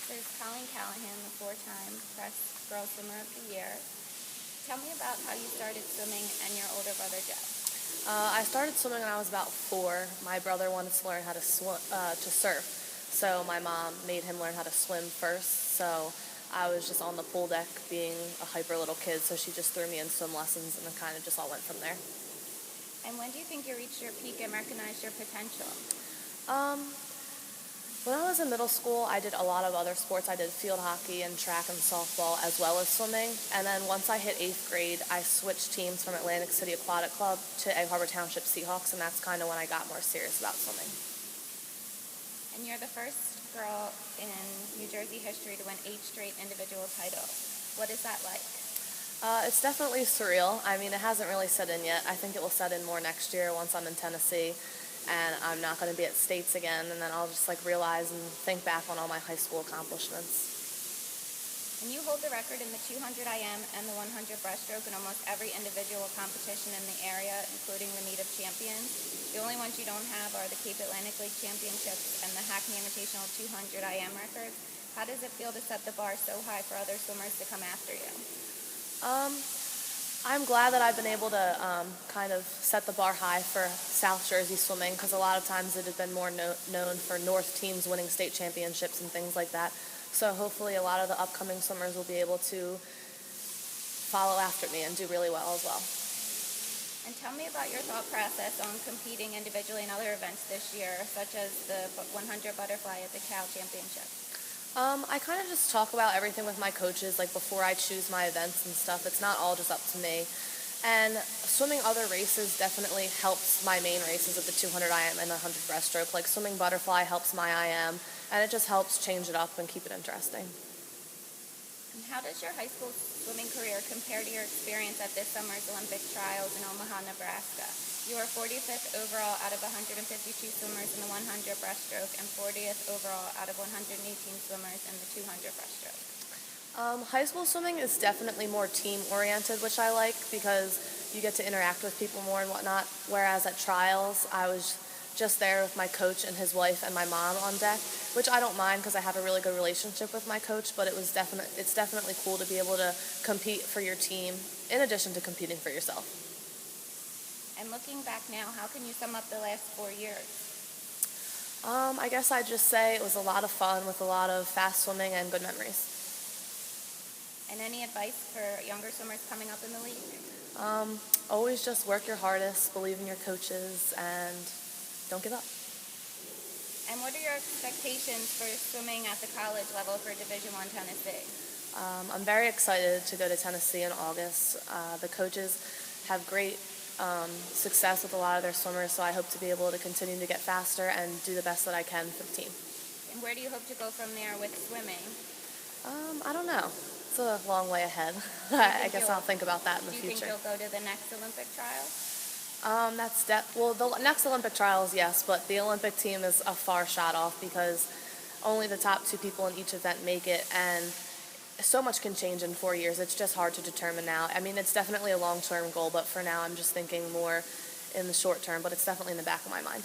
There's Colleen Callahan, the four-time Press Girl Swimmer of the Year. Tell me about how you started swimming and your older brother, Joe. I started swimming when I was about 4. My brother wanted to learn how to surf, so my mom made him learn how to swim first. So I was just on the pool deck being a hyper little kid, so she just threw me in swim lessons, and it kind of just all went from there. And when do you think you reached your peak and recognized your potential? When I was in middle school, I did a lot of other sports. I did field hockey and track and softball as well as swimming. And then once I hit 8th grade, I switched teams from Atlantic City Aquatic Club to Egg Harbor Township Seahawks, and that's kind of when I got more serious about swimming. And you're the first girl in New Jersey history to win 8 straight individual titles. What is that like? It's definitely surreal. I mean, it hasn't really set in yet. I think it will set in more next year once I'm in Tennessee and I'm not going to be at states again, and then I'll just realize and think back on all my high school accomplishments. And you hold the record in the 200 IM and the 100 breaststroke in almost every individual competition in the area, including the meet of champions. The only ones you don't have are the Cape Atlantic League Championships and the Hackney Invitational 200 IM records. How does it feel to set the bar so high for other swimmers to come after you? I'm glad that I've been able to kind of set the bar high for South Jersey swimming, because a lot of times it has been more known for North teams winning state championships and things like that. So hopefully a lot of the upcoming swimmers will be able to follow after me and do really well as well. And tell me about your thought process on competing individually in other events this year, such as the 100 butterfly at the Cal Championship. I kind of just talk about everything with my coaches, before I choose my events and stuff. It's not all just up to me. And swimming other races definitely helps my main races of the 200 IM and the 100 breaststroke. Swimming butterfly helps my IM, and it just helps change it up and keep it interesting. And how does your high school swimming career compare to your experience at this summer's Olympic trials in Omaha, Nebraska? You were 45th overall out of 152 swimmers in the 100 breaststroke and 40th overall out of 118 swimmers in the 200 breaststroke. High school swimming is definitely more team-oriented, which I like because you get to interact with people more and whatnot, whereas at trials, I was just there with my coach and his wife and my mom on deck, which I don't mind because I have a really good relationship with my coach, but it's definitely cool to be able to compete for your team in addition to competing for yourself. And looking back now, how can you sum up the last 4 years? I guess I'd just say it was a lot of fun with a lot of fast swimming and good memories. And any advice for younger swimmers coming up in the league? Always just work your hardest, believe in your coaches, and don't give up. And what are your expectations for swimming at the college level for Division I Tennessee? I'm very excited to go to Tennessee in August. The coaches have great success with a lot of their swimmers, so I hope to be able to continue to get faster and do the best that I can for the team. And where do you hope to go from there with swimming? I don't know. It's a long way ahead. I guess I'll think about that in the future. Do you think you'll go to the next Olympic trials? The next Olympic trials, yes, but the Olympic team is a far shot off because only the top 2 people in each event make it, and so much can change in 4 years. It's just hard to determine now. I mean, it's definitely a long-term goal, but for now I'm just thinking more in the short term, but it's definitely in the back of my mind.